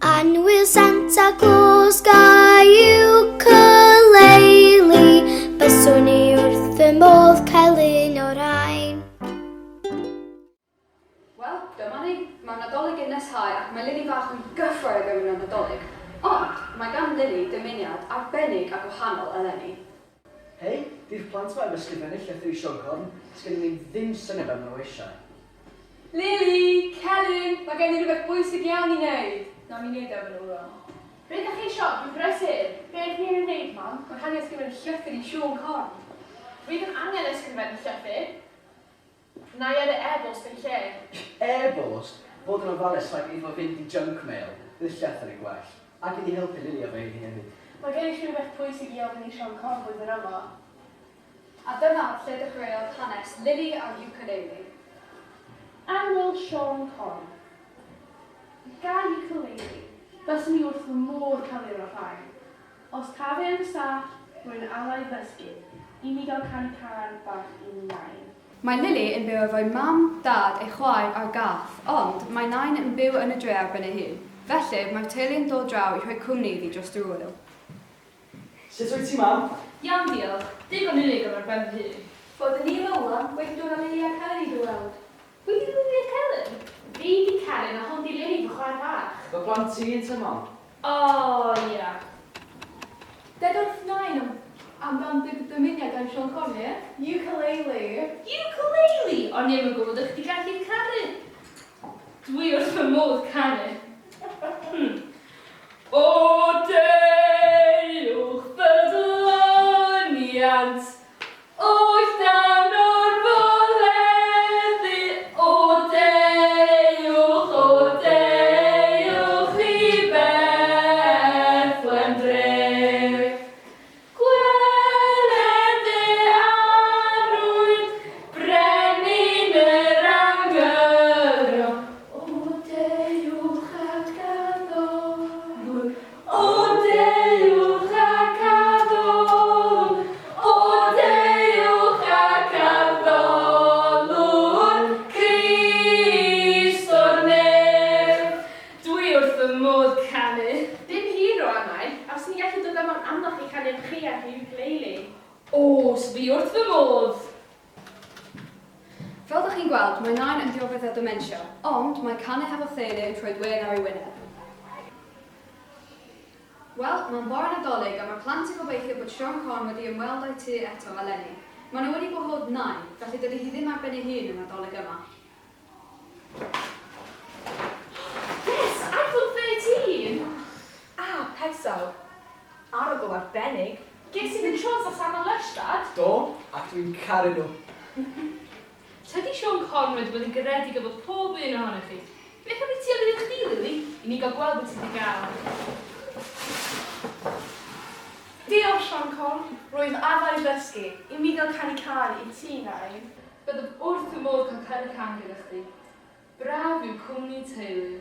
And will Santa Claus gael ukulele? Byswn ni wrth y modd cael un o'r rhain. Wel, dyma ni. Mae Nadolig yn nesau ac mae Lili fach yn gyffro i gymryd Nadolig. Ond mae gan Lili dymuniad arbennig a gwahanol eleni. Hei, di'r plant ma yn ysgrifennu llythyr i Sion Corn. Sgen i ddim syniad am nhw eisiau. Lili, Celyn, mae gen i rhywbeth bwysig iawn i wneud. Nawn ni wneud efo nhw rhan. Be ydych chi'n siop yn brysur? Be ydych chi'n wneud, Mam? Mae'n rhaid i ysgrifennu llythyr i Sion Corn. Rwy ddim angen ysgrifennu llythyr. Na i ar y e-bost yn lle. E-bost? Fod yn ofalus rhaid iddo fynd i junk mail. Bydd llythyr yn gwell. Ac i helpu Lili a fe i hefyd. Mae gen i rhywbeth pwysig i ofyn i Sion Corn blwyddyn yma. A dyma lle dechreuodd hanes Lili a'r ukulele. Annwyl Sion Corn. Gael ukulele. Byswn ni wrth fy modd cael ei o'r rhain. Os cafu yn y stall, rwy'n alai ddysgu. I mi gael canu can bach i nain. Mae Lili yn byw efo'i mam, dad, ei chwaer a'r gath, ond mae nain yn byw yn y dre ar ben ei hun. Felly, mae'r teulu yn dod draw i rhoi cwmni iddi dros drwy nhw. Sut wyt ti, Mam? Iawn, diolch. Digon unig o'r ben fy hun. Fod yn un ola, wedi dod â Lili a Celyn i ddweld. Pwy di Lili a Celyn? Fi di Celyn a hwn di Lili fy chwaer fach. Fy plant ti yn ty, Mam? O, ia. Ded wrth nain am dymuniad gan Sion Corn, ie? Ukulele. Ukulele? Ond ni'n gwybod ych di gallu canu. Dwi wrth fy modd canu. O deiwch ddyluniant, oes dan o'r foleddu. O deiwch i Bethlehem dref. Gweled arwydd, brenin yr anghyro. O deiwch ac addolwn, o deiwch ac addolwn, o deiwch ac addolwn, Crist o'r nef. Dwi wrth fy modd canu. Dim hero annau, a os ni'n gallu dod am amlach i canu chi ac i ukulele. Os fi wrth fy modd. Fel ydych chi'n gweld, mae nain yn dioddef â dementia, ond mae canu hefo theulu yn troi dweud ar ei wyneb. Wel, mae'n bore Nadolig a mae'r plant yn gobeithio bod Sion Corn wedi ymweld â'i tŷ eto eleni. Maen nhw wedi gwahodd nain, felly dydy hi ddim ar ben ei hun yn Nadolig yma. Yes, iPhone 13! Pesawd. Arogl arbennig. Ges i fynd siwns o Sam a Lystad? Do, ac dwi'n caru nhw. Tydi Sion Corn wedi bod yn garedig efo pob un ohonych chi? Beth am i ti oedd chdi, Lili? I ni gael gweld beth ti wedi gael. Diolch, Sion Corn. Rwy'n adau ddysgu. I mi gael canu can i ti nain. Byddaf wrth y modd cael cael y can gyda chdi. Braf yw cwmni teulu.